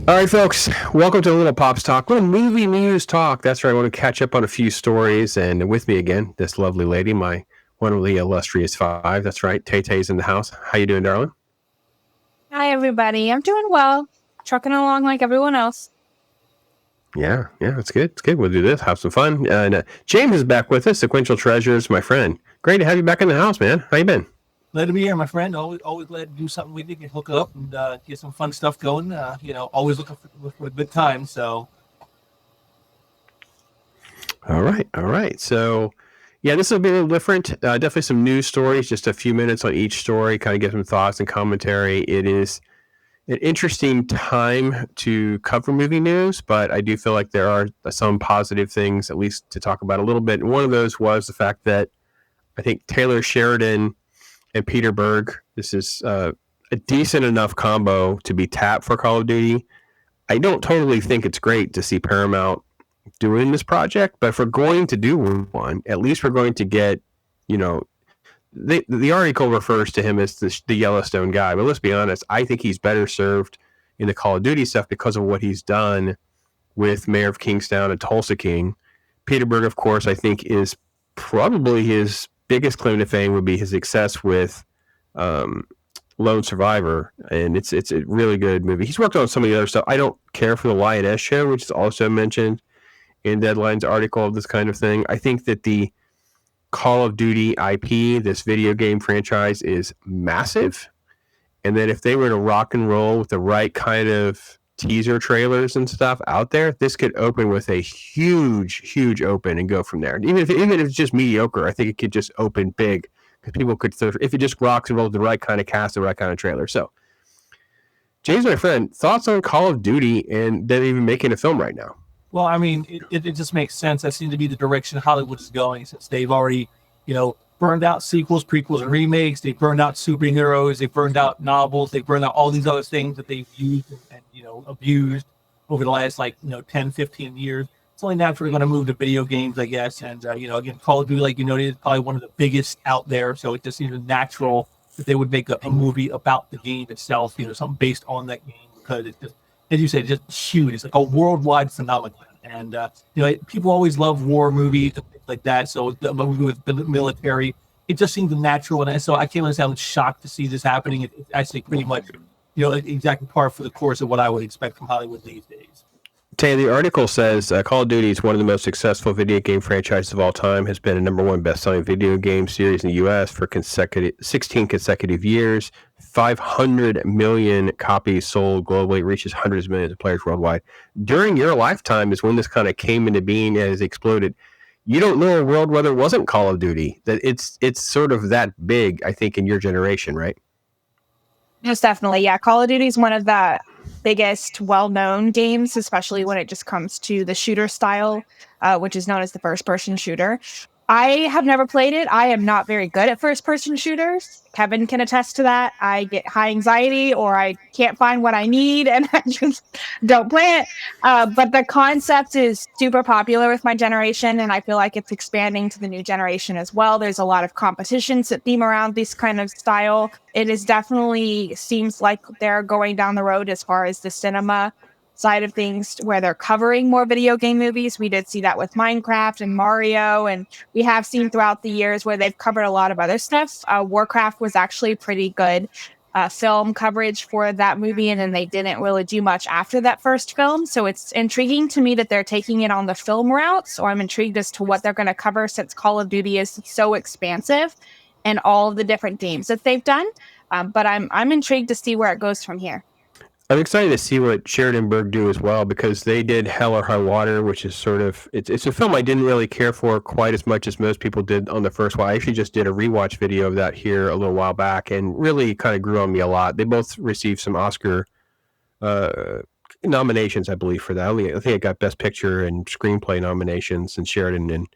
All right, folks, welcome to a little Pops Talk, little movie news talk. That's right, I want to catch up on a few stories, and with me again, this lovely lady, my one of the illustrious five. That's right, Tay-Tay's in the house. How you doing, darling? Hi, everybody. I'm doing well. Trucking along like everyone else. Yeah, it's good. It's good. We'll do this, have some fun. And James is back with us, Sequential Treasures, my friend. Great to have you back in the house, man. How you been? Glad to be here, my friend. Always glad to do something with you, get hook up and get some fun stuff going. Always looking for a good time. So, all right. So, yeah, this will be a little different. Definitely some news stories, just a few minutes on each story, kind of get some thoughts and commentary. It is an interesting time to cover movie news, but I do feel like there are some positive things, at least to talk about a little bit. And one of those was the fact that I think Taylor Sheridan and Peter Berg, this is a decent enough combo to be tapped for Call of Duty. I don't totally think it's great to see Paramount doing this project, but if we're going to do one, at least we're going to get, the article refers to him as the Yellowstone guy, but let's be honest, I think he's better served in the Call of Duty stuff because of what he's done with Mayor of Kingstown and Tulsa King. Peter Berg, of course, I think is probably his biggest claim to fame would be his success with Lone Survivor, and it's a really good movie. He's worked on some of the other stuff. I don't care for the Lioness Show, which is also mentioned in Deadline's article of this kind of thing. I think that the Call of Duty IP, this video game franchise, is massive, and that if they were to rock and roll with the right kind of teaser trailers and stuff out there, this could open with a huge open and go from there. Even if it's just mediocre, I think it could just open big because people could, if it just rocks and rolls the right kind of cast, the right kind of trailer. So, James, my friend, thoughts on Call of Duty and them even making a film right now? well, I mean, it just makes sense. That seems to be the direction Hollywood is going since they've already, burned out sequels, prequels, and remakes. They've burned out superheroes. They've burned out novels. They've burned out all these other things that they've used and abused over the last 10, 15 years. It's only naturally going to move to video games, I guess. And again, Call of Duty, like is probably one of the biggest out there. So it just seems natural that they would make a movie about the game itself. Something based on that game because it's just, as you said, it's just huge. It's like a worldwide phenomenon. And people always love war movies and things like that. So the movie with the military, it just seems natural. And so I can't understand. I'm shocked to see this happening. It's actually pretty much, exactly par for the course of what I would expect from Hollywood these days. Tay, the article says Call of Duty is one of the most successful video game franchises of all time, has been a #1 best-selling video game series in the U.S. for 16 consecutive years, 500 million copies sold globally, reaches hundreds of millions of players worldwide. During your lifetime is when this kind of came into being and has exploded. You don't know a world where there wasn't Call of Duty. That it's sort of that big, I think, in your generation, right? Most definitely. Yeah. Call of Duty is one of the biggest well-known games, especially when it just comes to the shooter style, which is known as the first-person shooter. I have never played it. I am not very good at first-person shooters. Kevin can attest to that. I get high anxiety or I can't find what I need and I just don't play it. But the concept is super popular with my generation and I feel like it's expanding to the new generation as well. There's a lot of competitions that theme around this kind of style. It is definitely seems like they're going down the road as far as the cinema side of things where they're covering more video game movies. We did see that with Minecraft and Mario, and we have seen throughout the years where they've covered a lot of other stuff. Warcraft was actually pretty good film coverage for that movie, and then they didn't really do much after that first film. So it's intriguing to me that they're taking it on the film route. So I'm intrigued as to what they're going to cover since Call of Duty is so expansive and all of the different games that they've done. But I'm intrigued to see where it goes from here. I'm excited to see what Sheridan and Berg do as well because they did Hell or High Water, which is sort of it's a film I didn't really care for quite as much as most people did on the first one. I actually just did a rewatch video of that here a little while back and really kind of grew on me a lot. They both received some Oscar nominations, I believe, for that. I think it got Best Picture and Screenplay nominations, and Sheridan and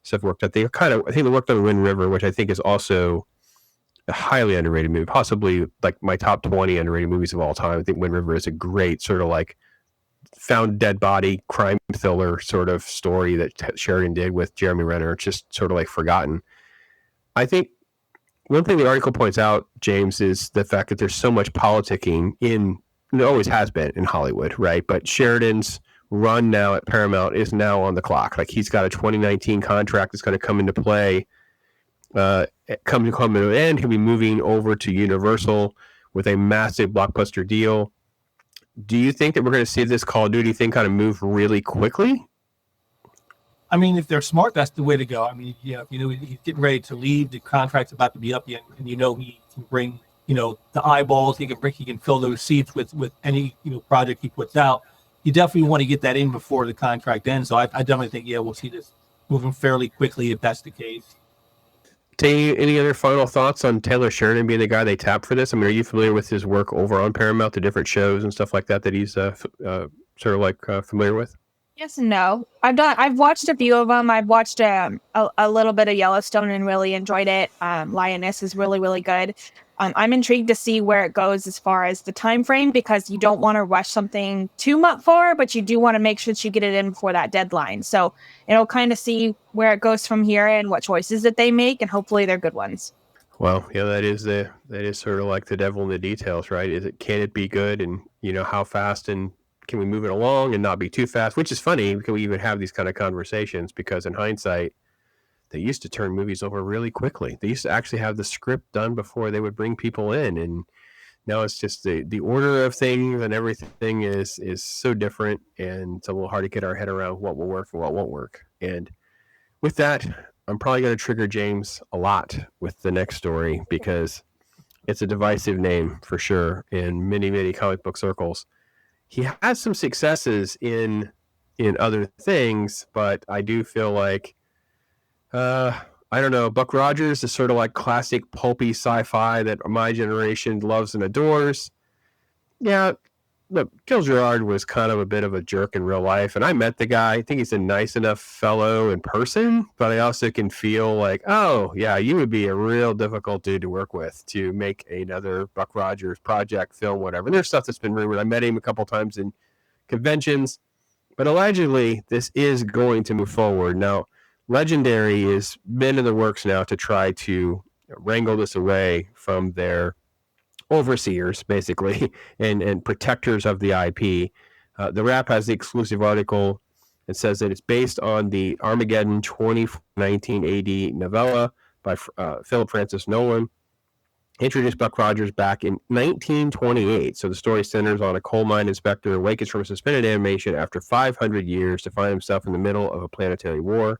stuff worked out. I think they worked on Wind River, which I think is also a highly underrated movie, possibly like my top 20 underrated movies of all time. I think Wind River is a great sort of like found dead body crime thriller sort of story that Sheridan did with Jeremy Renner. It's just sort of like forgotten. I think one thing the article points out, James, is the fact that there's so much politicking in it always has been in Hollywood, right? But Sheridan's run now at Paramount is now on the clock. Like he's got a 2019 contract that's going to come into play, come to an end. He'll be moving over to Universal with a massive blockbuster deal. Do you think that we're going to see this Call of Duty thing kind of move really quickly? I mean, if they're smart, that's the way to go. I mean, yeah, if you know he's getting ready to leave, the contract's about to be up, and you know he can bring, you know, the eyeballs. He can fill those seats with any, you know, project he puts out. You definitely want to get that in before the contract ends. So I definitely think, yeah, we'll see this moving fairly quickly if that's the case. Any other final thoughts on Taylor Sheridan being the guy they tapped for this? I mean, are you familiar with his work over on Paramount, the different shows and stuff like that he's sort of like familiar with? Yes and no. I've watched a few of them. I've watched a little bit of Yellowstone and really enjoyed it. Lioness is really, really good. I'm intrigued to see where it goes as far as the time frame, because you don't want to rush something too much forward, but you do want to make sure that you get it in before that deadline. So it'll kind of see where it goes from here and what choices that they make, and hopefully they're good ones. Well, yeah, that is sort of like the devil in the details, right? Can it be good, and you know how fast, and can we move it along and not be too fast? Which is funny because we even have these kind of conversations, because in hindsight, they used to turn movies over really quickly. They used to actually have the script done before they would bring people in, and now it's just the order of things and everything is so different, and it's a little hard to get our head around what will work and what won't work. And with that, I'm probably going to trigger James a lot with the next story, because it's a divisive name for sure in many, many comic book circles. He has some successes in other things, but I do feel like, I don't know, Buck Rogers is sort of like classic pulpy sci-fi that my generation loves and adores. Yeah, look, Gil Gerard was kind of a bit of a jerk in real life, and I met the guy. I think he's a nice enough fellow in person, but I also can feel like, oh, yeah, you would be a real difficult dude to work with to make another Buck Rogers project, film, whatever. And there's stuff that's been rumored. I met him a couple times in conventions, but allegedly this is going to move forward. Now, Legendary has been in the works now to try to wrangle this away from their overseers, basically, and protectors of the IP. The Wrap has the exclusive article. It says that it's based on the Armageddon 2019 AD novella by Philip Francis Nolan. Introduced Buck Rogers back in 1928. So the story centers on a coal mine inspector who awakens from a suspended animation after 500 years to find himself in the middle of a planetary war.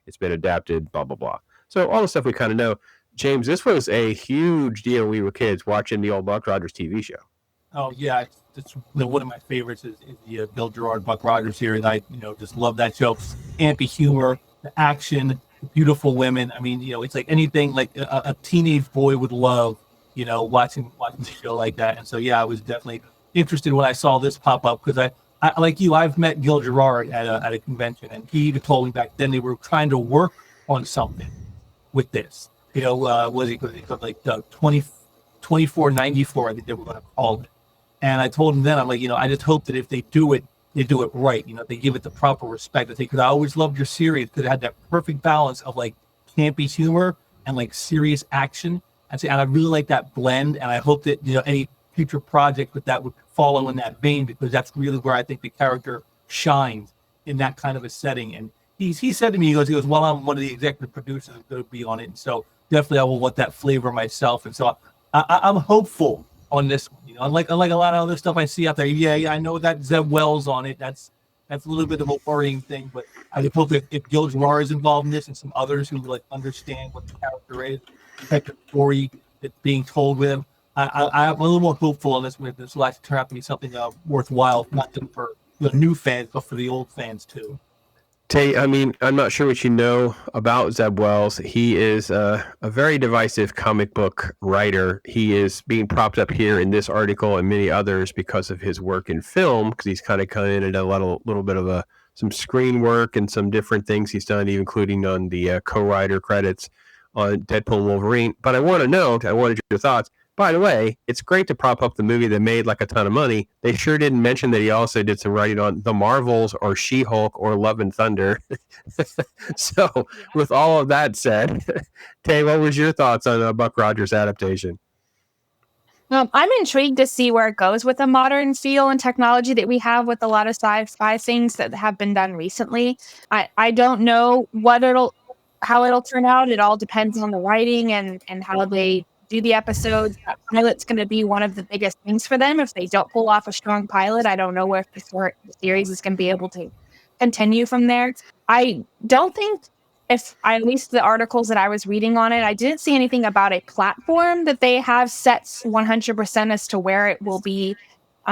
It's been adapted, blah, blah, blah. So all the stuff we kind of know. James, this was a huge deal when we were kids watching the old Buck Rogers TV show. Oh, yeah. It's one of my favorites is the Gil Gerard Buck Rogers here. And I, just love that show. Ampy humor, the action, the beautiful women. I mean, it's like anything like a teenage boy would love, watching the show like that. And so, yeah, I was definitely interested when I saw this pop up, because I like you, I've met Gil Gerard at a convention, and he even told me back then they were trying to work on something with this. Was it like 2494, I think they were going to call it. And I told him then, I'm like, I just hope that if they do it right. They give it the proper respect. Because I always loved your series, because it had that perfect balance of like campy humor and like serious action. And I really like that blend. And I hope that, any future project with that would follow in that vein, because that's really where I think the character shines, in that kind of a setting. And he said to me, he goes, well, I'm one of the executive producers who's going to be on it. And so definitely I will want that flavor myself. And so I'm hopeful on this one. Unlike a lot of other stuff I see out there. Yeah, I know that Zeb Wells on it. That's a little bit of a worrying thing, but I hope if Gil Gerard is involved in this, and some others who like understand what the character is, the type of story that's being told with him, I'm a little more hopeful on this one. This will actually turn out to be something worthwhile, not just for the new fans, but for the old fans too. Tay, I mean, I'm not sure what you know about Zeb Wells. He is a very divisive comic book writer. He is being propped up here in this article and many others because of his work in film, because he's kind of come in and done a little bit of some screen work and some different things he's done, including on the co-writer credits on Deadpool and Wolverine. But I wanted your thoughts. By the way, it's great to prop up the movie that made like a ton of money. They sure didn't mention that he also did some writing on The Marvels or She-Hulk or Love and Thunder. So with all of that said, Tay, what was your thoughts on Buck Rogers adaptation? I'm intrigued to see where it goes with the modern feel and technology that we have with a lot of sci-fi things that have been done recently. I don't know how it'll turn out. It all depends on the writing and how they do the episodes. That pilot's going to be one of the biggest things for them. If they don't pull off a strong pilot, I don't know if the series is going to be able to continue from there. I don't think at least the articles that I was reading on it, I didn't see anything about a platform that they have set 100% as to where it will be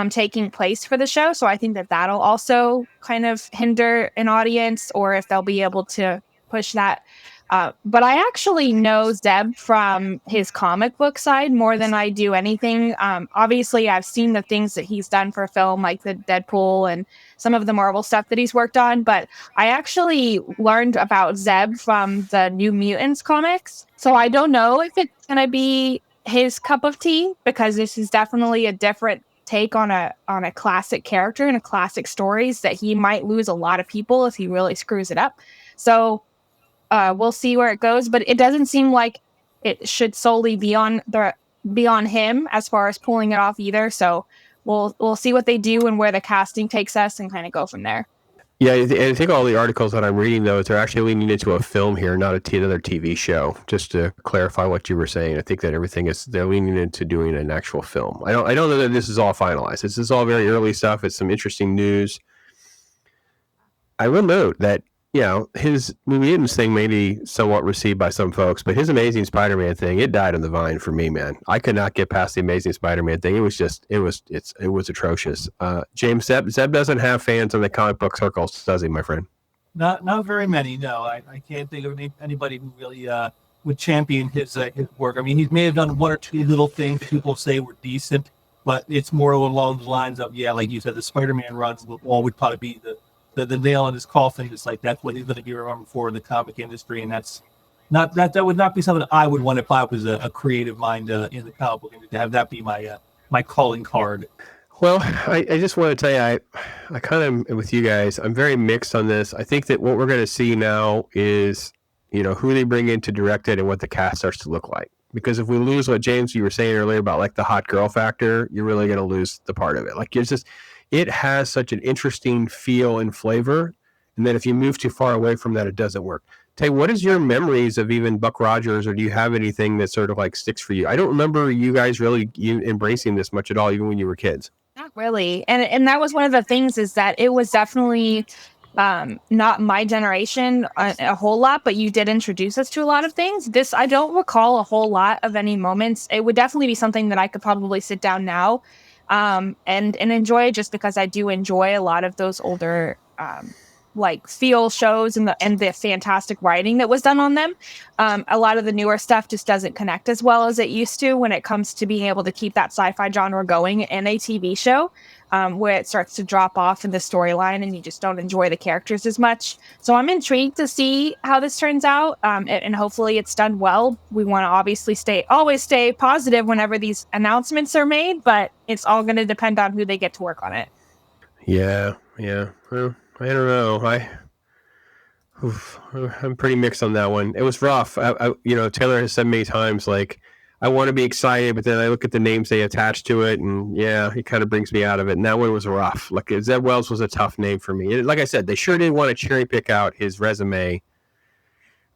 taking place for the show. So I think that that'll also kind of hinder an audience, or if they'll be able to push that. But I actually know Zeb from his comic book side more than I do anything. Obviously, I've seen the things that he's done for film, like the Deadpool and some of the Marvel stuff that he's worked on. But I actually learned about Zeb from the New Mutants comics. So I don't know if it's going to be his cup of tea, because this is definitely a different take on a classic character and a classic stories that he might lose a lot of people if he really screws it up. So we'll see where it goes, but it doesn't seem like it should solely be on him as far as pulling it off either. So we'll see what they do and where the casting takes us and kind of go from there. Yeah, I think all the articles that I'm reading, though, they're actually leaning into a film here, not another TV show. Just to clarify what you were saying, I think that they're leaning into doing an actual film. I don't know that this is all finalized. This is all very early stuff. It's some interesting news. I will note that, his Mutants thing may be somewhat received by some folks, but his Amazing Spider-Man thing, it died on the vine for me, man. I could not get past the Amazing Spider-Man thing. It was atrocious. James, Zeb doesn't have fans in the comic book circles, does he, my friend? Not very many. No, I can't think of anybody who really would champion his work. I mean, he may have done one or two little things people say were decent, but it's more along the lines of, like you said, the Spider-Man runs would probably be the nail in his coffin. It's like that's what he's going to be remembered for in the comic industry, and that's that would not be something I would want if I was a creative mind in the comic book industry, to have that be my calling card. Well, I just want to tell you, I kind of, with you guys, I'm very mixed on this. I think that what we're going to see now is, who they bring in to direct it and what the cast starts to look like. Because if we lose what, James, you were saying earlier about like the hot girl factor, you're really going to lose the part of it. Like it has such an interesting feel and flavor. And then if you move too far away from that, it doesn't work. Tay, what is your memories of even Buck Rogers, or do you have anything that sort of like sticks for you? I don't remember you guys really embracing this much at all, even when you were kids. Not really. And that was one of the things, is that it was definitely not my generation a whole lot, but you did introduce us to a lot of things. I don't recall a whole lot of any moments. It would definitely be something that I could probably sit down now and enjoy, just because I do enjoy a lot of those older like feel shows and the fantastic writing that was done on them. A lot of the newer stuff just doesn't connect as well as it used to when it comes to being able to keep that sci-fi genre going in a TV show, where it starts to drop off in the storyline and you just don't enjoy the characters as much. So I'm intrigued to see how this turns out, and hopefully it's done well. We want to obviously always stay positive whenever these announcements are made, but it's all going to depend on who they get to work on it. Yeah. Well, I don't know. I'm pretty mixed on that one. It was rough. Taylor has said many times, like, I want to be excited, but then I look at the names they attach to it, and it kind of brings me out of it. And that one was rough. Like, Zeb Wells was a tough name for me. Like I said, they sure did want to cherry pick out his resume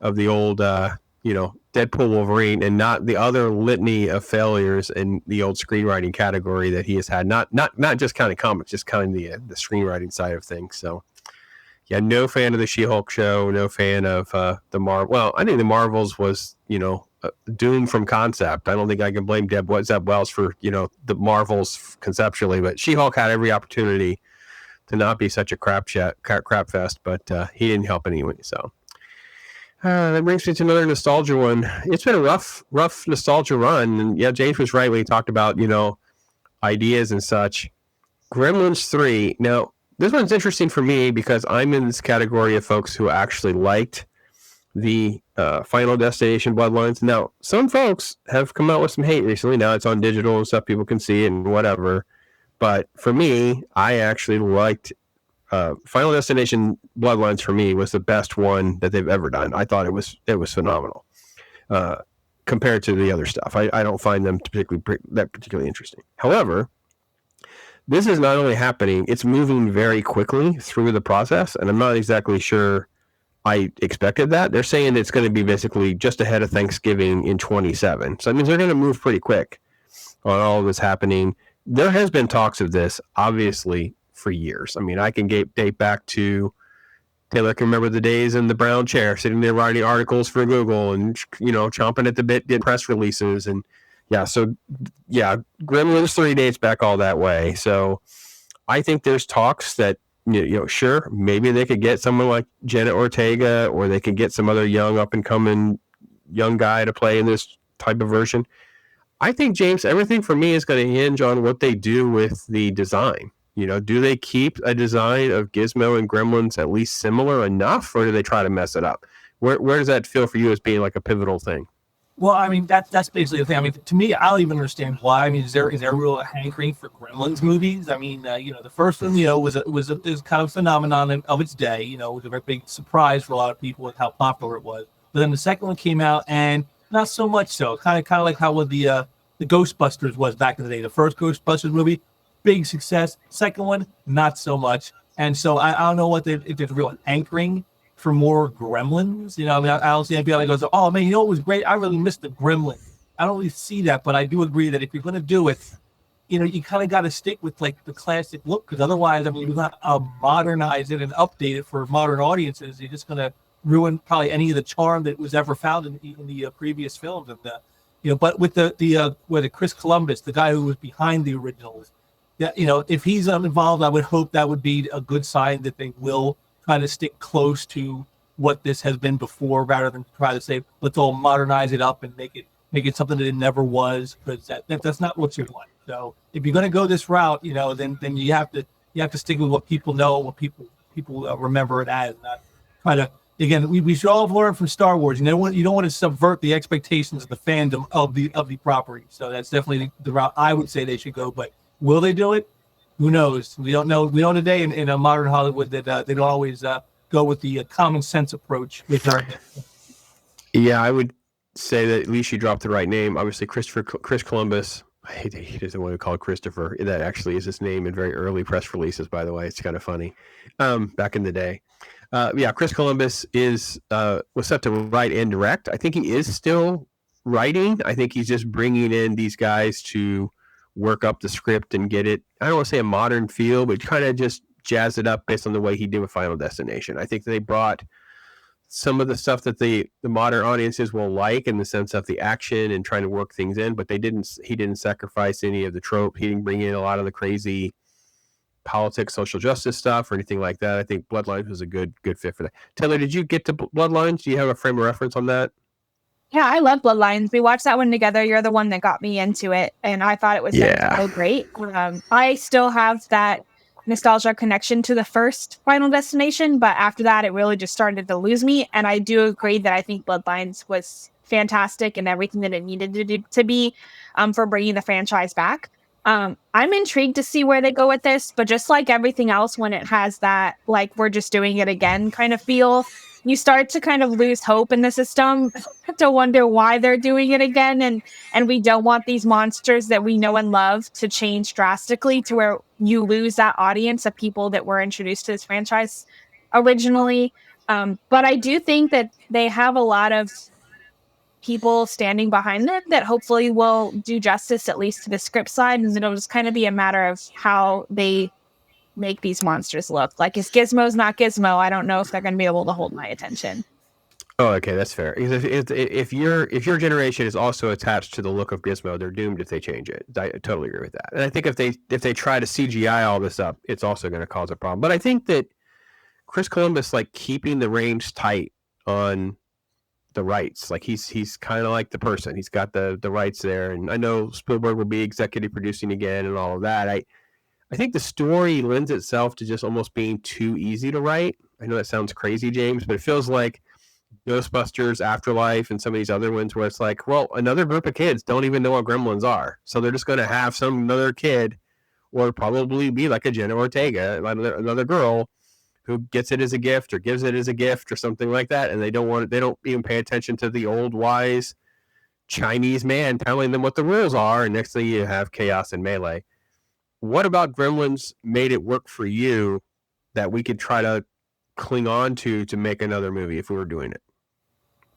of the old, Deadpool Wolverine, and not the other litany of failures in the old screenwriting category that he has had. Not just counting comics, just counting the screenwriting side of things. So, yeah, no fan of the She-Hulk show, no fan of the Marvel. Well, I think the Marvels was, doomed from concept. I don't think I can blame Zeb Wells for, the Marvels conceptually, but She-Hulk had every opportunity to not be such a crap fest, but he didn't help anyway. So that brings me to another nostalgia one. It's been a rough nostalgia run, and yeah, James was right when he talked about ideas and such. Gremlins 3. Now, this one's interesting for me because I'm in this category of folks who actually liked the Final Destination Bloodlines. Now, some folks have come out with some hate recently. Now it's on digital and stuff, people can see it and whatever. But for me, I actually liked Final Destination Bloodlines. For me, was the best one that they've ever done. I thought it was phenomenal. compared to the other stuff. I don't find them particularly interesting. However, this is not only happening, it's moving very quickly through the process, and I'm not exactly sure I expected that. They're saying it's going to be basically just ahead of Thanksgiving in 27. So that means they're going to move pretty quick on all of this happening. There has been talks of this, obviously, for years. I mean, I can date back to, Taylor can remember the days in the brown chair, sitting there writing articles for Google and, chomping at the bit, getting press releases. And Gremlins 3 dates back all that way. So I think there's talks that, sure, maybe they could get someone like Jenna Ortega, or they could get some other young up-and-coming young guy to play in this type of version. I think, James, everything for me is going to hinge on what they do with the design. Do they keep a design of Gizmo and Gremlins at least similar enough, or do they try to mess it up? Where does that feel for you as being like a pivotal thing? Well, I mean, that's basically the thing. I mean, to me, I don't even understand why. I mean, is there a real hankering for Gremlins movies? I mean, the first one, was kind of a phenomenon of its day. It was a very big surprise for a lot of people with how popular it was. But then the second one came out, and not so much so. Kind of like how the Ghostbusters was back in the day. The first Ghostbusters movie, big success. Second one, not so much. And so I don't know if there's real hankering for more Gremlins. I mean, I don't see anybody that goes, oh man, it was great. I really missed the Gremlin. I don't really see that, but I do agree that if you're going to do it, you kind of got to stick with like the classic look, because otherwise, I mean, you're not modernize it and update it for modern audiences. You're just going to ruin probably any of the charm that was ever found in the previous films. And but with the Chris Columbus, the guy who was behind the originals, if he's involved, I would hope that would be a good sign that they will try to stick close to what this has been before, rather than try to say, let's all modernize it up and make it something that it never was, because that's not what you want. So if you're going to go this route, then you have to stick with what people know, what people remember it as, not try to. Again, we should all have learned from Star Wars. You don't want to subvert the expectations of the fandom of the property. So that's definitely the route I would say they should go. But will they do it? Who knows? We don't know. We know today in a modern Hollywood that they don't always go with the common sense approach. Yeah, I would say that at least you dropped the right name. Obviously, Chris Columbus. He doesn't want to call Christopher. That actually is his name in very early press releases, by the way. It's kind of funny. Back in the day. Chris Columbus was set to write and direct. I think he is still writing. I think he's just bringing in these guys to work up the script and get it, I don't want to say a modern feel, but kind of just jazz it up based on the way he did with Final Destination. I think they brought some of the stuff that the modern audiences will like, in the sense of the action and trying to work things in, but he didn't sacrifice any of the trope. He didn't bring in a lot of the crazy politics, social justice stuff, or anything like that. I think Bloodlines was a good fit for that. Taylor, did you get to Bloodlines? Do you have a frame of reference on that? Yeah, I love Bloodlines. We watched that one together. You're the one that got me into it, and I thought it was so great. I still have that nostalgia connection to the first Final Destination, but after that, it really just started to lose me. And I do agree that I think Bloodlines was fantastic and everything that it needed to be for bringing the franchise back. I'm intrigued to see where they go with this, but just like everything else, when it has that, like, we're just doing it again kind of feel, you start to kind of lose hope in the system, to wonder why they're doing it again. And we don't want these monsters that we know and love to change drastically, to where you lose that audience of people that were introduced to this franchise originally. But I do think that they have a lot of people standing behind them that hopefully will do justice, at least to the script side, and it'll just kind of be a matter of how they make these monsters look. Like, if Gizmo's not Gizmo, I don't know if they're going to be able to hold my attention. Oh, okay, that's fair. If your generation is also attached to the look of Gizmo, they're doomed if they change it. I totally agree with that. And I think if they try to CGI all this up, it's also going to cause a problem. But I think that Chris Columbus, like, keeping the reins tight on the rights, like, he's kind of like the person. He's got the rights there, and I know Spielberg will be executive producing again and all of that. I think the story lends itself to just almost being too easy to write. I know that sounds crazy, James, but it feels like Ghostbusters, Afterlife, and some of these other ones where it's like, well, another group of kids don't even know what Gremlins are, so they're just going to have another kid, or probably be like a Jenna Ortega, another girl, who gets it as a gift or gives it as a gift or something like that, and they don't even pay attention to the old wise Chinese man telling them what the rules are, and next thing you have chaos and melee. What about Gremlins made it work for you that we could try to cling on to make another movie if we were doing it?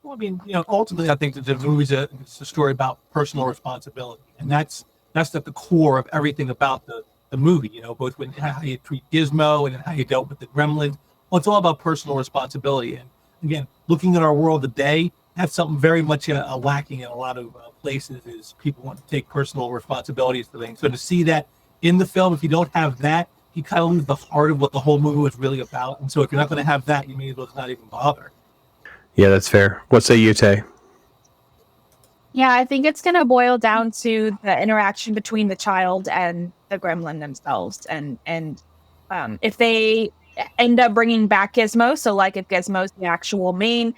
Well, I mean, ultimately, I think that the movie's it's a story about personal responsibility, and that's at the core of everything about the movie. Both when how you treat Gizmo and how you dealt with the Gremlins. Well, it's all about personal responsibility. And again, looking at our world today, that's something very much lacking in a lot of places. Is people want to take personal responsibilities for things. So to see that in the film, if you don't have that, you kind of lose the heart of what the whole movie was really about. And so if you're not going to have that, you may as well not even bother. Yeah, that's fair. What say you, Tay? Yeah, I think it's going to boil down to the interaction between the child and the gremlin themselves. And if they end up bringing back Gizmo, so like if Gizmo's the actual main,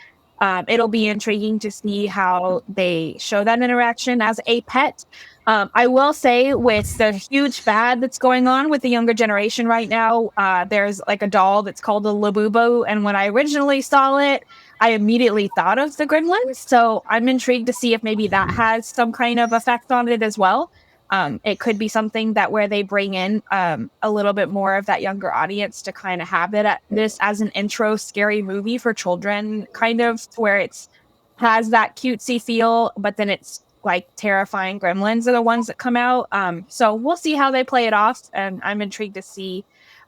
it'll be intriguing to see how they show that interaction as a pet. I will say with the huge fad that's going on with the younger generation right now, there's like a doll that's called a Labubu. And when I originally saw it, I immediately thought of the Gremlins. So I'm intrigued to see if maybe that has some kind of effect on it as well. It could be something that where they bring in a little bit more of that younger audience to kind of have this as an intro scary movie for children, kind of where it's has that cutesy feel, but then it's like terrifying gremlins are the ones that come out. So we'll see how they play it off, and I'm intrigued to see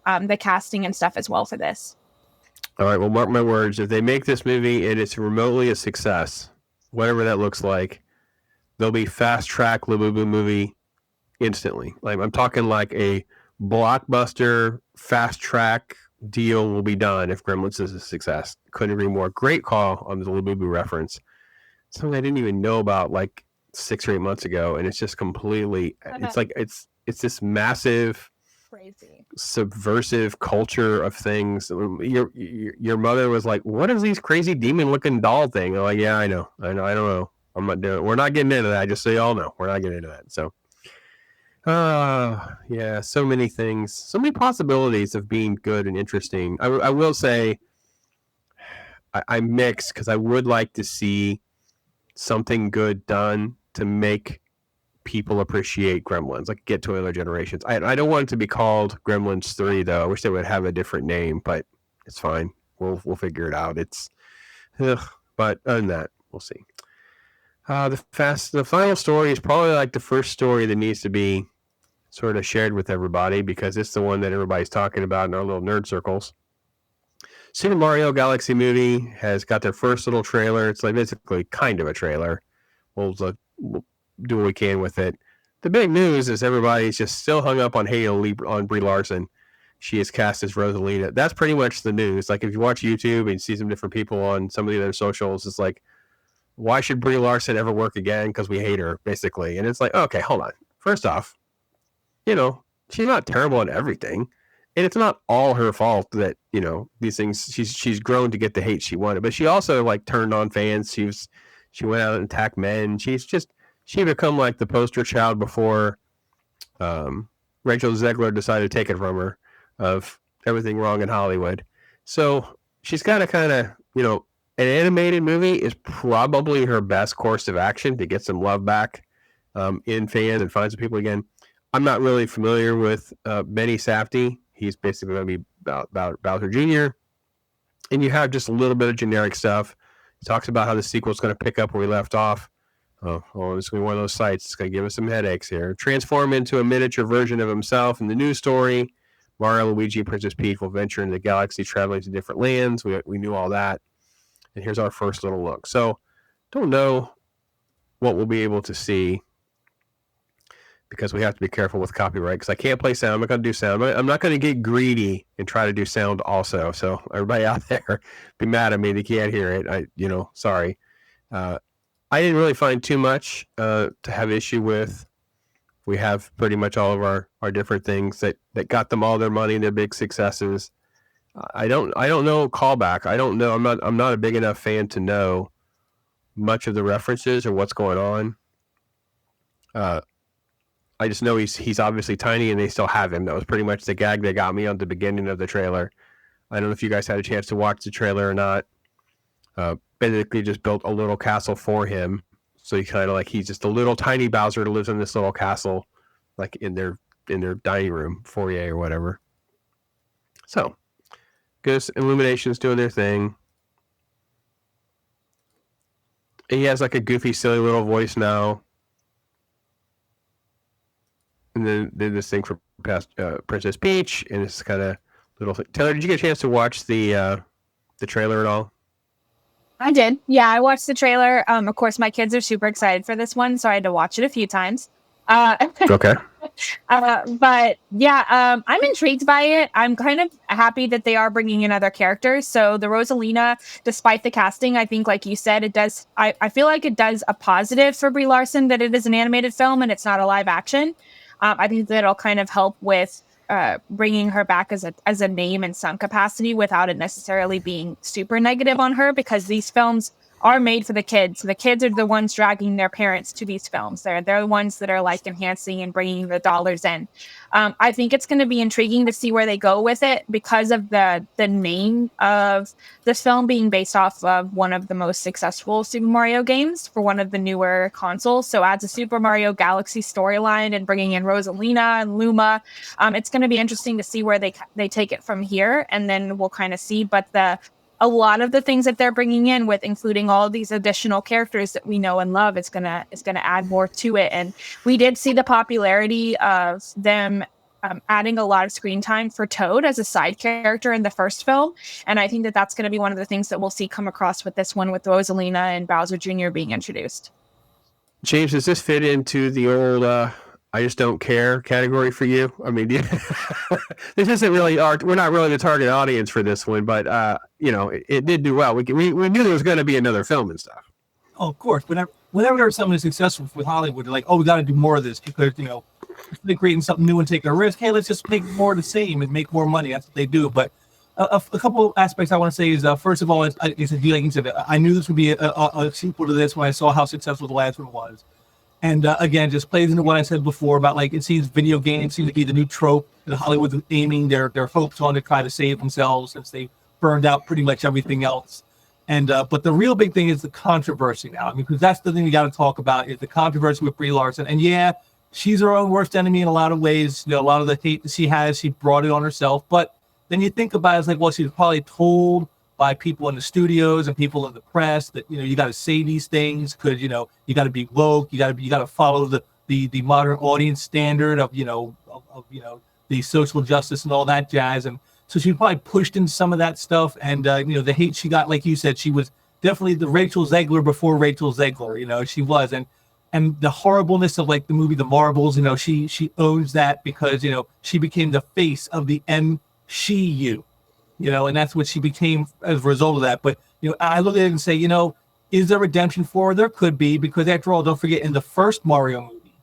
the casting and stuff as well for this. All right, well, mark my words. If they make this movie and it's remotely a success, whatever that looks like, there'll be fast track Labubu movie instantly. Like I'm talking like a blockbuster fast track deal will be done if Gremlins is a success. Couldn't agree more. Great call on the Labubu reference. Something I didn't even know about like 6 or 8 months ago, and it's just completely. It's like it's this massive, crazy, subversive culture of things. Your mother was like, "What is these crazy demon looking doll thing?" I'm like, "Yeah, I know. I don't know. I'm not doing it. We're not getting into that. Just so y'all know, we're not getting into that." So. Yeah, so many things, so many possibilities of being good and interesting. I will say I'm mixed because I would like to see something good done to make people appreciate Gremlins, like get to other generations. I don't want it to be called Gremlins 3 though. I wish they would have a different name, but it's fine. We'll figure it out. But other than that, we'll see. The final story is probably like the first story that needs to be sort of shared with everybody because it's the one that everybody's talking about in our little nerd circles. Super Mario Galaxy movie has got their first little trailer. It's like basically kind of a trailer. We'll do what we can with it. The big news is everybody's just still hung up on on Brie Larson. She is cast as Rosalina. That's pretty much the news. Like if you watch YouTube and see some different people on some of the other socials, it's like, why should Brie Larson ever work again? Because we hate her, basically. And it's like, okay, hold on. First off, she's not terrible at everything. And it's not all her fault that, these things, she's grown to get the hate she wanted. But she also like turned on fans. She went out and attacked men. She become like the poster child before Rachel Zegler decided to take it from her of everything wrong in Hollywood. So she's got to kind of, an animated movie is probably her best course of action to get some love back in fans and find some people again. I'm not really familiar with Benny Safdie. He's basically going to be Bowser Jr. And you have just a little bit of generic stuff. He talks about how the sequel is going to pick up where we left off. It's going to be one of those sites. It's going to give us some headaches here. Transform into a miniature version of himself in the news story. Mario, Luigi, and Princess Peach will venture into the galaxy, traveling to different lands. We knew all that. And here's our first little look. So, don't know what we'll be able to see because we have to be careful with copyright because I can't play sound. I'm not going to do sound. I'm not going to get greedy and try to do sound also. So everybody out there be mad at me. They can't hear it. Sorry. I didn't really find too much to have issue with. We have pretty much all of our different things that got them all their money and their big successes. I don't know callback. I don't know. I'm not a big enough fan to know much of the references or what's going on. I just know he's obviously tiny and they still have him. That was pretty much the gag they got me on the beginning of the trailer. I don't know if you guys had a chance to watch the trailer or not. Basically just built a little castle for him So he kind of like he's just a little tiny Bowser that lives in this little castle, like in their dining room foyer or whatever. So, goes Illumination's doing their thing. He has like a goofy, silly little voice now. And then did this thing for past Princess Peach, and it's kind of little thing. Taylor, did you get a chance to watch the trailer at all? I did. Yeah, I watched the trailer. Of course, my kids are super excited for this one, so I had to watch it a few times. Okay. But yeah, I'm intrigued by it. I'm kind of happy that they are bringing in other characters. So the Rosalina, despite the casting, I think, like you said, it does. I feel like it does a positive for Brie Larson that it is an animated film and it's not a live action. I think that'll kind of help with bringing her back as a name in some capacity without it necessarily being super negative on her, because these films are made for the kids. The kids are the ones dragging their parents to these films. They're the ones that are like enhancing and bringing the dollars in. I think it's going to be intriguing to see where they go with it because of the name of this film being based off of one of the most successful Super Mario games for one of the newer consoles. So adds a Super Mario Galaxy storyline and bringing in Rosalina and Luma. It's going to be interesting to see where they take it from here, and then we'll kind of see. But a lot of the things that they're bringing in, with including all of these additional characters that we know and love, it's gonna add more to it. And we did see the popularity of them adding a lot of screen time for Toad as a side character in the first film, and I think that that's going to be one of the things that we'll see come across with this one, with Rosalina and Bowser Jr. being introduced. James, does this fit into the old I just don't care category for you? I mean, this isn't really we're not really the target audience for this one, but it did do well. We knew there was going to be another film and stuff. Oh, of course. Whenever there's something successful with Hollywood, they're like, oh, we got to do more of this because, they're creating something new and taking a risk. Hey, let's just make more of the same and make more money. That's what they do. But a couple of aspects I want to say is, first of all, like you said, I knew this would be a sequel to this when I saw how successful the last one was. And again, just plays into what I said before about, like, it seems video games seem to be the new trope that Hollywood is aiming their hopes on to try to save themselves since they burned out pretty much everything else. And but the real big thing is the controversy now. I mean, because that's the thing we got to talk about, is the controversy with Brie Larson. And yeah, she's her own worst enemy in a lot of ways. A lot of the hate that she brought it on herself. But then you think about it, it's like, well, she was probably told by people in the studios and people in the press that, you got to say these things because, you got to be woke, you got to follow the modern audience standard of the social justice and all that jazz. And so she probably pushed in some of that stuff. And, the hate she got, like you said, she was definitely the Rachel Zegler before Rachel Zegler, she was. And the horribleness of, like, the movie The Marvels, she owns that because, she became the face of the MCU. And that's what she became as a result of that. But, I look at it and say, is there redemption for her? There could be, because after all, don't forget, in the first Mario movie,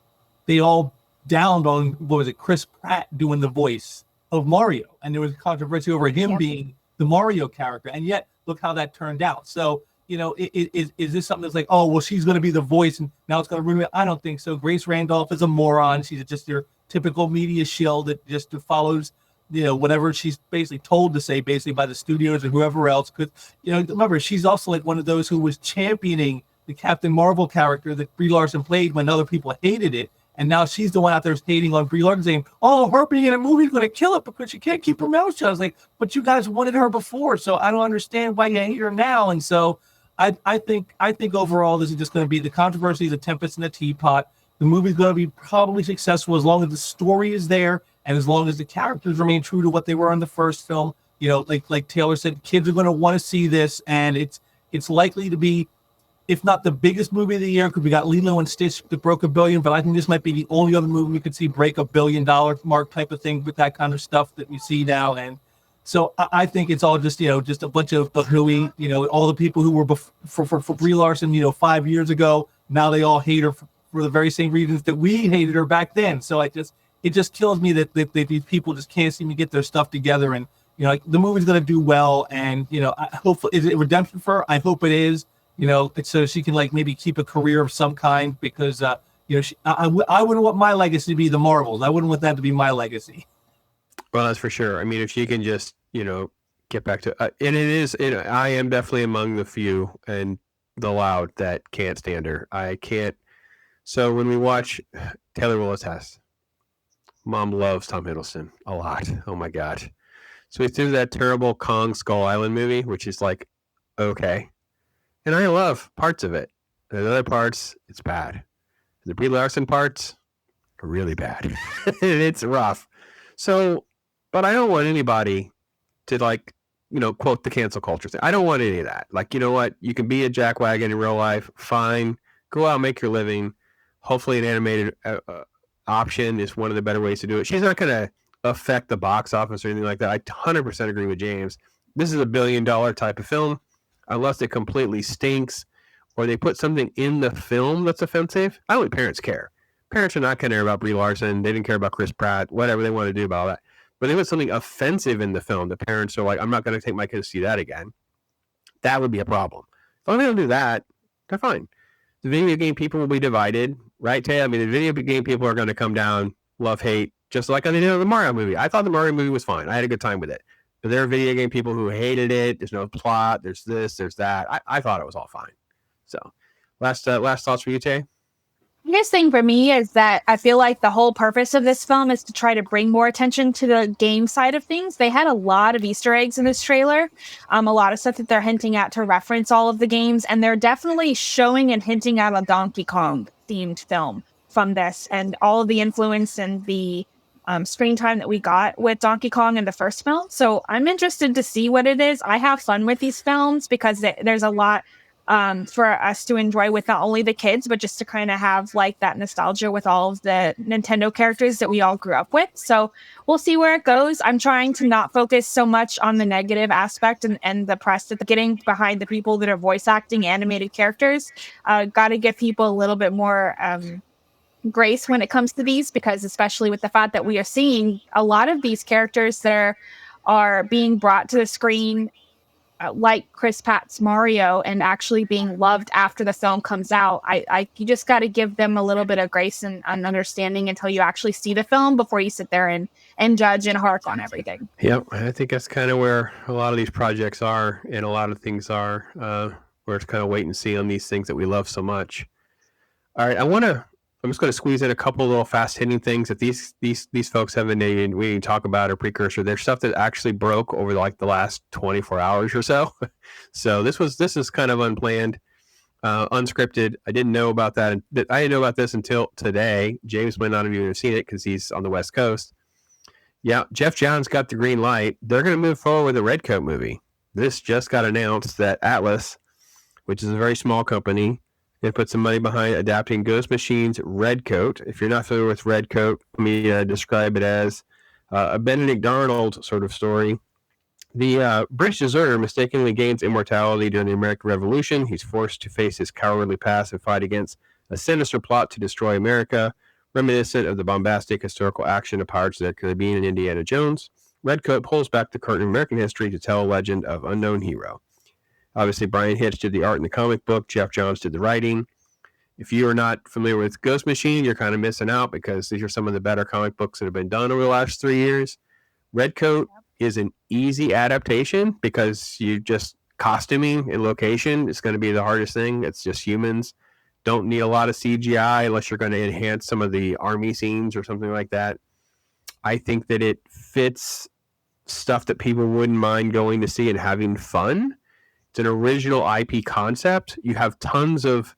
they all downed on, Chris Pratt doing the voice of Mario. And there was controversy over him being the Mario character. And yet, look how that turned out. So, is this something that's like, oh, well, she's going to be the voice and now it's going to ruin it? I don't think so. Grace Randolph is a moron. She's just your typical media shill that just follows whatever she's basically told to say, basically by the studios and whoever else. Because, remember, she's also like one of those who was championing the Captain Marvel character that Brie Larson played when other people hated it. And now she's the one out there hating on Brie Larson, saying, oh, her being in a movie is going to kill it because she can't keep her mouth shut. I was like, but you guys wanted her before, so I don't understand why you hate her now. And so I think overall this is just going to be the controversy, the tempest in the teapot. The movie's going to be probably successful as long as the story is there and as long as the characters remain true to what they were in the first film. Like Taylor said, kids are going to want to see this, and it's likely to be, if not the biggest movie of the year, because we got Lilo and Stitch that broke $1 billion, but I think this might be the only other movie we could see break $1 billion mark type of thing with that kind of stuff that we see now. And so I think it's all just a bunch of hooey, all the people who were for Brie Larson, 5 years ago, now they all hate her for the very same reasons that we hated her back then. So it just kills me that these people just can't seem to get their stuff together. And the movie's going to do well, and I hope, is it redemption for her? I hope it is. So she can maybe keep a career of some kind, because I wouldn't want my legacy to be the Marvels. I wouldn't want that to be my legacy. Well, that's for sure. I mean, if she can just get back to and it is, I am definitely among the few, and the loud that can't stand her. I can't. So when we watch Taylor Willis Hess, Mom loves Tom Hiddleston a lot. Oh my god. So we threw that terrible Kong Skull Island movie, which is like okay, and I love parts of it. And the other parts, it's bad. The Brie Larson parts are really bad. It's rough. So, but I don't want anybody to like, quote the cancel culture thing. I don't want any of that. Like, you know what? You can be a jackwagon in real life. Fine. Go out and make your living. Hopefully an animated option is one of the better ways to do it. She's not going to affect the box office or anything like that. I 100% agree with James. This is $1 billion type of film. Unless it completely stinks or they put something in the film that's offensive, I don't think parents care. Parents are not going to care about Brie Larson. They didn't care about Chris Pratt, whatever they want to do about that. But they put something offensive in the film. The parents are like, I'm not going to take my kids to see that again. That would be a problem. As long as they don't do that, they're fine. The video game people will be divided, right, Tay? I mean, the video game people are going to come down, love, hate, just like on the Mario movie. I thought the Mario movie was fine. I had a good time with it. But there are video game people who hated it. There's no plot. There's this. There's that. I thought it was all fine. So, last thoughts for you, Tay? The biggest thing for me is that I feel like the whole purpose of this film is to try to bring more attention to the game side of things. They had a lot of Easter eggs in this trailer, a lot of stuff that they're hinting at to reference all of the games, and they're definitely showing and hinting at a Donkey Kong themed film from this, and all of the influence and the screen time that we got with Donkey Kong in the first film. So I'm interested to see what it is. I have fun with these films because there's a lot for us to enjoy with not only the kids, but just to kind of have like that nostalgia with all of the Nintendo characters that we all grew up with. So we'll see where it goes. I'm trying to not focus so much on the negative aspect and the press that they're getting behind the people that are voice acting animated characters. Got to give people a little bit more grace when it comes to these, because especially with the fact that we are seeing a lot of these characters that are being brought to the screen like Chris Pratt's Mario and actually being loved after the film comes out. You just got to give them a little bit of grace and understanding until you actually see the film before you sit there and judge and hark on everything. Yep, I think that's kind of where a lot of these projects are, and a lot of things are, where it's kind of wait and see on these things that we love so much. All right, I'm just going to squeeze in a couple of little fast-hitting things that these folks haven't we didn't talk about or precursor. There's stuff that actually broke over like the last 24 hours or so. So this is kind of unplanned, unscripted. I didn't know about that. I didn't know about this until today. James might not have even seen it because he's on the West Coast. Yeah, Jeff Johns got the green light. They're going to move forward with a Redcoat movie. This just got announced that Atlas, which is a very small company, they put some money behind adapting Ghost Machine's Redcoat. If you're not familiar with Redcoat, let me describe it as a Benedict Arnold sort of story. The British deserter mistakenly gains immortality during the American Revolution. He's forced to face his cowardly past and fight against a sinister plot to destroy America, reminiscent of the bombastic historical action of Pirates of the Caribbean and Indiana Jones. Redcoat pulls back the curtain of American history to tell a legend of unknown hero. Obviously, Brian Hitch did the art in the comic book. Jeff Johns did the writing. If you are not familiar with Ghost Machine, you're kind of missing out because these are some of the better comic books that have been done over the last 3 years. Redcoat is an easy adaptation because you just costuming and location is going to be the hardest thing. It's just humans. Don't need a lot of CGI unless you're going to enhance some of the army scenes or something like that. I think that it fits stuff that people wouldn't mind going to see and having fun. It's an original IP concept. You have tons of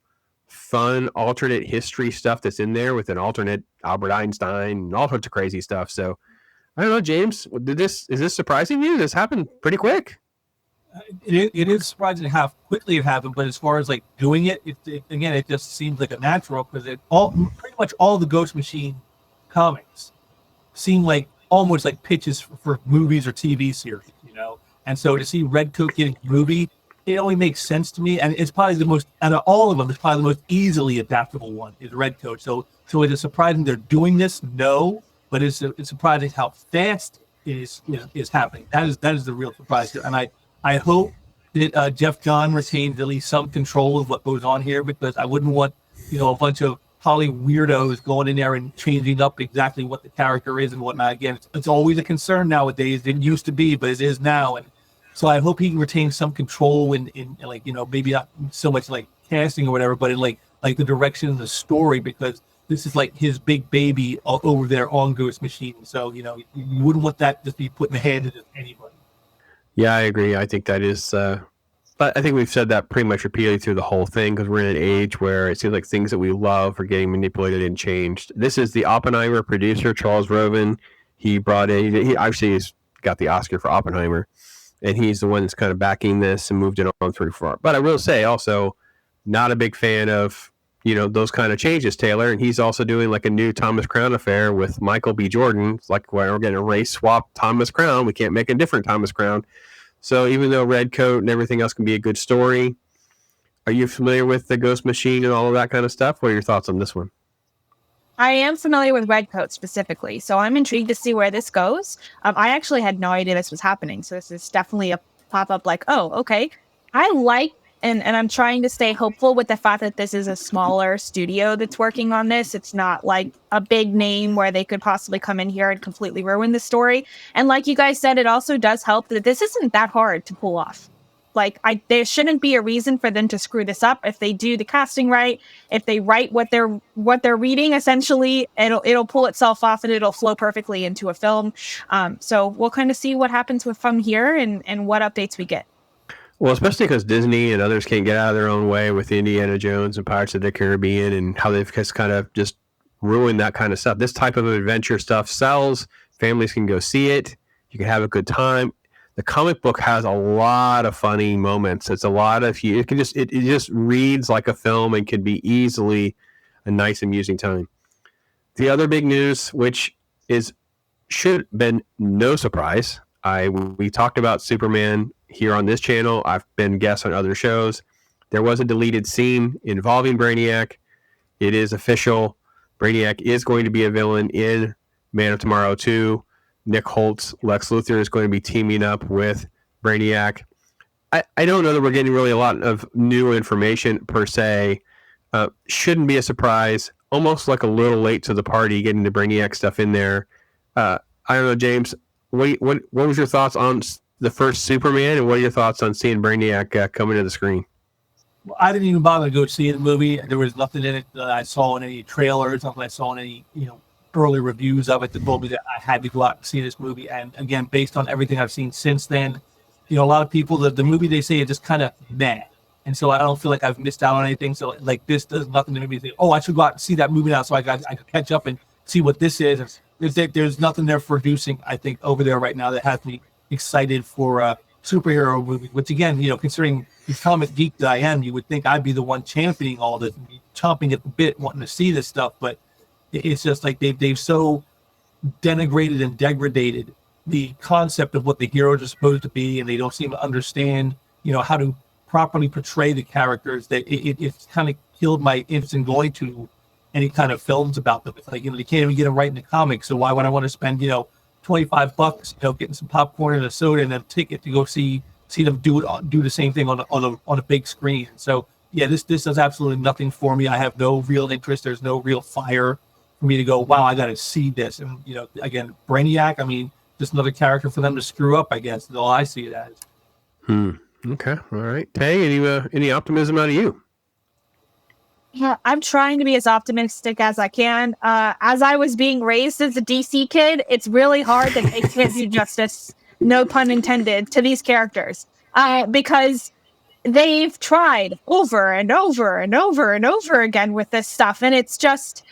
fun alternate history stuff that's in there with an alternate Albert Einstein and all sorts of crazy stuff. So I don't know, James, is this surprising you? This happened pretty quick. It is surprising how quickly it happened, but as far as like doing it, it just seems like a natural because pretty much all the Ghost Machine comics seem like almost like pitches for movies or TV series, And so to see Redcoat getting a movie, it only makes sense to me, and it's probably the most out of all of them. It's probably the most easily adaptable one is Redcoat. So it is surprising they're doing this. No, but it's surprising how fast it is happening. That is the real surprise here, and I hope that Jeff John retains at least some control of what goes on here, because I wouldn't want a bunch of Holly weirdos going in there and changing up exactly what the character is and whatnot. Again, it's always a concern nowadays. It used to be, but it is now, and So I hope he retains some control in like, maybe not so much like casting or whatever, but in like the direction of the story, because this is like his big baby over there on Ghost Machine. So, you wouldn't want that just be put in the hand of anybody. Yeah, I agree. I think that is, but I think we've said that pretty much repeatedly through the whole thing, because we're in an age where it seems like things that we love are getting manipulated and changed. This is the Oppenheimer producer, Charles Roven. He brought in, he actually has got the Oscar for Oppenheimer, and he's the one that's kind of backing this and moved it on through far. But I will say also, not a big fan of, those kind of changes, Taylor. And he's also doing like a new Thomas Crown affair with Michael B. Jordan. It's like, well, we're going to race swap Thomas Crown. We can't make a different Thomas Crown. So even though Red Coat and everything else can be a good story, are you familiar with the Ghost Machine and all of that kind of stuff? What are your thoughts on this one? I am familiar with Red Coat specifically, so I'm intrigued to see where this goes. I actually had no idea this was happening, so this is definitely a pop-up like, oh, okay. I like, and I'm trying to stay hopeful with the fact that this is a smaller studio that's working on this. It's not like a big name where they could possibly come in here and completely ruin the story. And like you guys said, it also does help that this isn't that hard to pull off. Like, there shouldn't be a reason for them to screw this up if they do the casting right. If they write what they're reading, essentially, it'll pull itself off and it'll flow perfectly into a film. So we'll kind of see what happens from here and what updates we get. Well, especially because Disney and others can't get out of their own way with Indiana Jones and Pirates of the Caribbean, and how they've just kind of just ruined that kind of stuff. This type of adventure stuff sells. Families can go see it. You can have a good time. The comic book has a lot of funny moments. It's a lot of, it just reads like a film and can be easily a nice, amusing time. The other big news, which should have been no surprise, we talked about Superman here on this channel. I've been guest on other shows. There was a deleted scene involving Brainiac. It is official. Brainiac is going to be a villain in Man of Tomorrow 2. Nick Holt's Lex Luthor is going to be teaming up with Brainiac. I don't know that we're getting really a lot of new information per se. Shouldn't be a surprise. Almost like a little late to the party getting the Brainiac stuff in there. I don't know, James. What was your thoughts on the first Superman, and what are your thoughts on seeing Brainiac coming to the screen? Well, I didn't even bother to go see the movie. There was nothing in it that I saw in any trailers, nothing I saw in any early reviews of it that told me that I had to go out and see this movie. And again, based on everything I've seen since then, a lot of people, the movie, they say, is just kind of meh. And so I don't feel like I've missed out on anything. So like, this does nothing to make me think, oh, I should go out and see that movie now so I could catch up and see what this is. There's nothing there producing, I think, over there right now that has me excited for a superhero movie, which again, considering the comic geek that I am, you would think I'd be the one championing all this, chomping at the bit, wanting to see this stuff. But it's just like they've so denigrated and degraded the concept of what the heroes are supposed to be, and they don't seem to understand, how to properly portray the characters, that it's kind of killed my interest in going to any kind of films about them. It's like, they can't even get them right in the comics, so why would I want to spend, $25, getting some popcorn and a soda and a ticket to go see them do the same thing on a big screen? So yeah, this does absolutely nothing for me. I have no real interest. There's no real fire for me to go, wow, I got to see this. And again, Brainiac, just another character for them to screw up, I guess. That's all I see it as. Okay, all right. Tay, any optimism out of you? Yeah, I'm trying to be as optimistic as I can. As I was being raised as a DC kid, it's really hard that they can't do justice, no pun intended, to these characters. Because they've tried over and over and over and over again with this stuff. And it's just,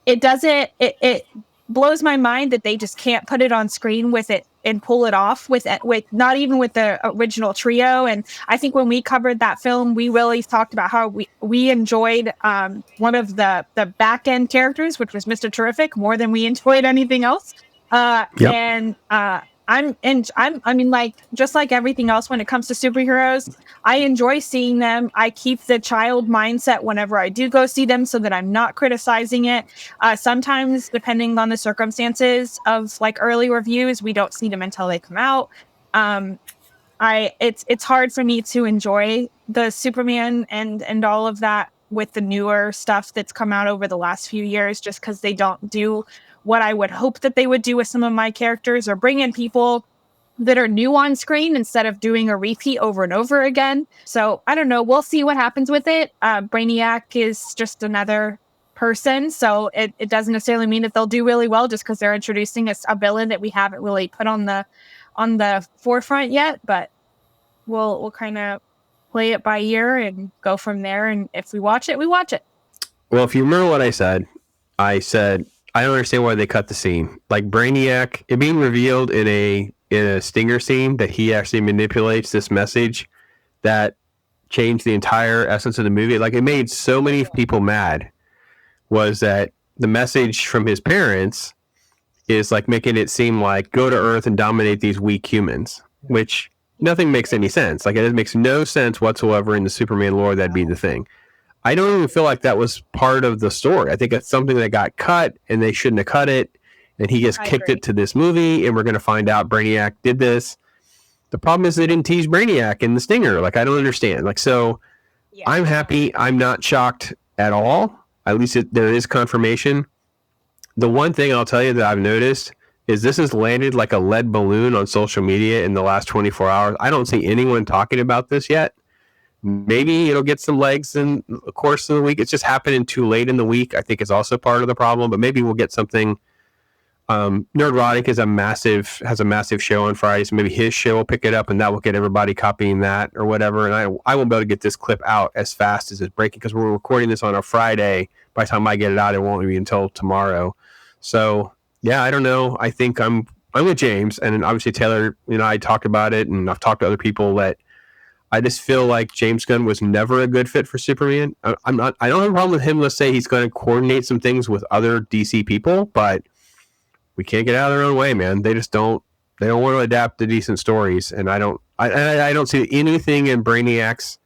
it blows my mind that they just can't put it on screen with it and pull it off with not even with the original trio. And I think when we covered that film, we really talked about how we enjoyed one of the back end characters, which was Mr. Terrific, more than we enjoyed anything else. Yep. And just like everything else when it comes to superheroes, I enjoy seeing them. I keep the child mindset whenever I do go see them so that I'm not criticizing it. Sometimes, depending on the circumstances of like early reviews, we don't see them until they come out. It's hard for me to enjoy the Superman and all of that with the newer stuff that's come out over the last few years, just because they don't do what I would hope that they would do with some of my characters, or bring in people that are new on screen instead of doing a repeat over and over again. So I don't know. We'll see what happens with it. Brainiac is just another person, so it doesn't necessarily mean that they'll do really well just because they're introducing a villain that we haven't really put on the forefront yet. But we'll kind of play it by ear and go from there. And if we watch it, we watch it. Well, if you remember what I said I don't understand why they cut the scene. Like Brainiac, it being revealed in a Stinger scene that he actually manipulates this message that changed the entire essence of the movie. Like, it made so many people mad, was that the message from his parents is like making it seem like go to Earth and dominate these weak humans, which nothing makes any sense. Like, it makes no sense whatsoever in the Superman lore that'd be the thing. I don't even feel like that was part of the story. I think it's something that got cut and they shouldn't have cut it. And he just kicked it to this movie, and we're going to find out Brainiac did this. The problem is they didn't tease Brainiac in the Stinger. Like, I don't understand. Like, so yeah. I'm happy. I'm not shocked at all. At least there is confirmation. The one thing I'll tell you that I've noticed is this has landed like a lead balloon on social media in the last 24 hours. I don't see anyone talking about this yet. Maybe it'll get some legs in the course of the week. It's just happening too late in the week. I think it's also part of the problem, but maybe we'll get something. Nerdrotic has a massive show on Friday, so maybe his show will pick it up and that will get everybody copying that or whatever. And I won't be able to get this clip out as fast as it's breaking because we're recording this on a Friday. By the time I get it out, it won't be until tomorrow. So yeah, I don't know. I think I'm with James, and obviously Taylor, I talked about it, and I've talked to other people that I just feel like James Gunn was never a good fit for Superman. I don't have a problem with him. Let's say he's going to coordinate some things with other DC people, but we can't get out of their own way, man. They just don't. They don't want to adapt to decent stories, and I don't see anything in Brainiac's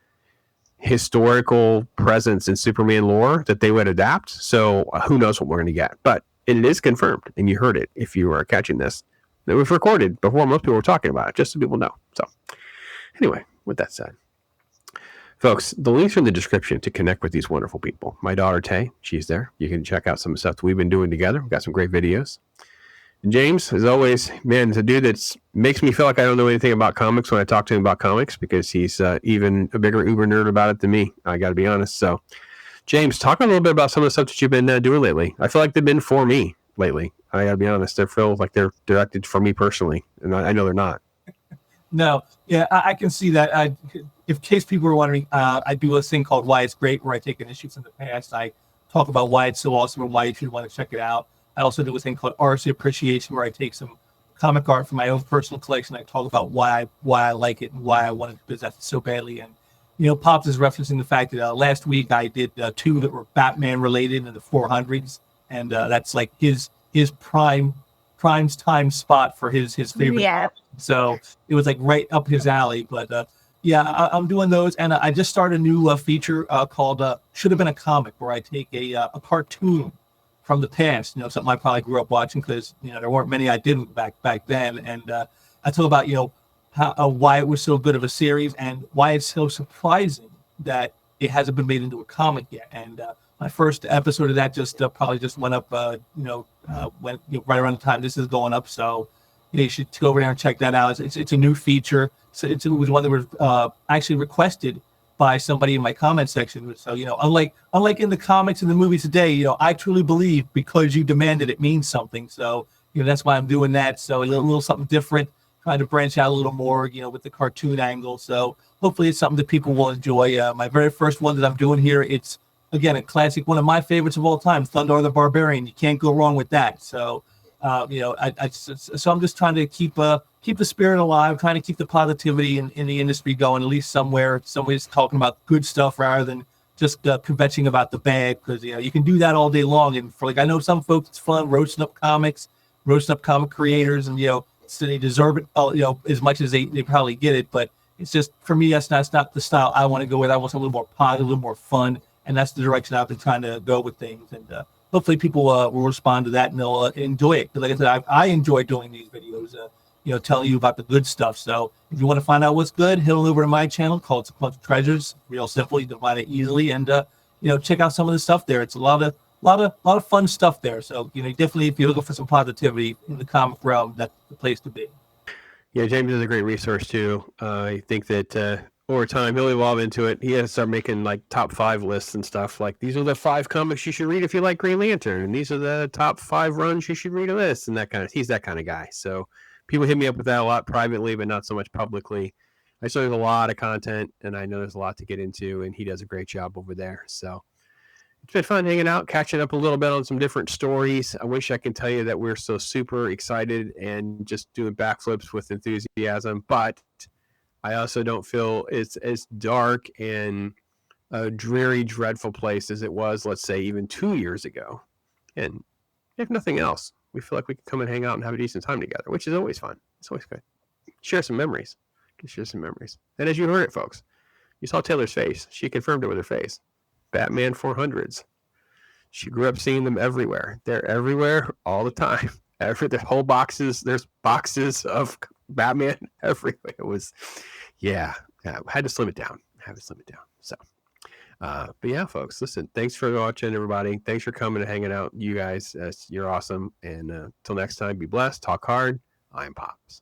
historical presence in Superman lore that they would adapt. So who knows what we're going to get? But it is confirmed, and you heard it if you are catching this. It was recorded before most people were talking about it, just so people know. So anyway, with that said, folks, the links are in the description to connect with these wonderful people. My daughter Tay, she's there. You can check out some of the stuff that we've been doing together. We've got some great videos. And James, as always, man, is a dude that makes me feel like I don't know anything about comics when I talk to him about comics, because he's even a bigger uber nerd about it than me. I got to be honest. So, James, talk a little bit about some of the stuff that you've been doing lately. I feel like they've been for me lately. I got to be honest. I feel like they're directed for me personally, and I know they're not. No, yeah, I can see that. In case people were wondering, I do this thing called Why It's Great, where I take an issue from the past. I talk about why it's so awesome and why you should want to check it out. I also do a thing called Artist Appreciation, where I take some comic art from my own personal collection. I talk about why I like it and why I wanted to possess it so badly. And Pops is referencing the fact that last week I did two that were Batman related in the 400s, and that's like his prime time spot for his favorite. Yeah. So it was like right up his alley. But yeah, I'm doing those, and I just started a new feature called Should Have Been a Comic, where I take a cartoon from the past, something I probably grew up watching, because there weren't many I didn't back then, and I talk about how why it was so good of a series and why it's so surprising that it hasn't been made into a comic yet. And my first episode of that probably just went up, went right around the time this is going up. So you should go over there and check that out. It's a new feature. So it was one that was actually requested by somebody in my comment section. So, unlike in the comics and the movies today, I truly believe because you demanded it means something. So, that's why I'm doing that. So a little something different, trying to branch out a little more, with the cartoon angle. So hopefully it's something that people will enjoy. My very first one that I'm doing here, it's, again, a classic, one of my favorites of all time, Thundar the Barbarian. You can't go wrong with that. So, so I'm just trying to keep the spirit alive, trying to keep the positivity in the industry going, at least somewhere. Somebody's talking about good stuff rather than just kvetching about the bad, because you can do that all day long. And for I know some folks, it's fun roasting up comics, roasting up comic creators, and so they deserve it, as much as they probably get it. But it's just, for me, that's not the style I want to go with. I want something a little more positive, a little more fun, and that's the direction I've been trying to go with things. And hopefully people will respond to that and they'll enjoy it. Because like I said, I enjoy doing these videos, telling you about the good stuff. So if you want to find out what's good, head on over to my channel called Sequential Treasures. Real simple, you can find it easily, and check out some of the stuff there. It's a lot of fun stuff there. So definitely, if you're looking for some positivity in the comic realm, that's the place to be. Yeah, James is a great resource too. I think that over time he'll evolve into it. He has to start making like top 5 lists and stuff. Like these are the 5 comics you should read if you like Green Lantern, and these are the top 5 runs you should read of this and that kind of. He's that kind of guy. So people hit me up with that a lot privately, but not so much publicly. I saw there's a lot of content, and I know there's a lot to get into, and he does a great job over there. So it's been fun hanging out, catching up a little bit on some different stories. I wish I could tell you that we're so super excited and just doing backflips with enthusiasm, but I also don't feel it's as dark and a dreary, dreadful place as it was, let's say, even 2 years ago. And if nothing else, we feel like we can come and hang out and have a decent time together, which is always fun. It's always good. Share some memories. Share some memories. And as you heard it, folks, you saw Taylor's face. She confirmed it with her face. Batman 400s. She grew up seeing them everywhere. They're everywhere all the time. The whole boxes. There's boxes of Batman everywhere. It was, yeah. I had to slim it down. So, but yeah, folks, listen. Thanks for watching, everybody. Thanks for coming and hanging out. You guys, you're awesome. And until next time, be blessed. Talk hard. I'm Pops.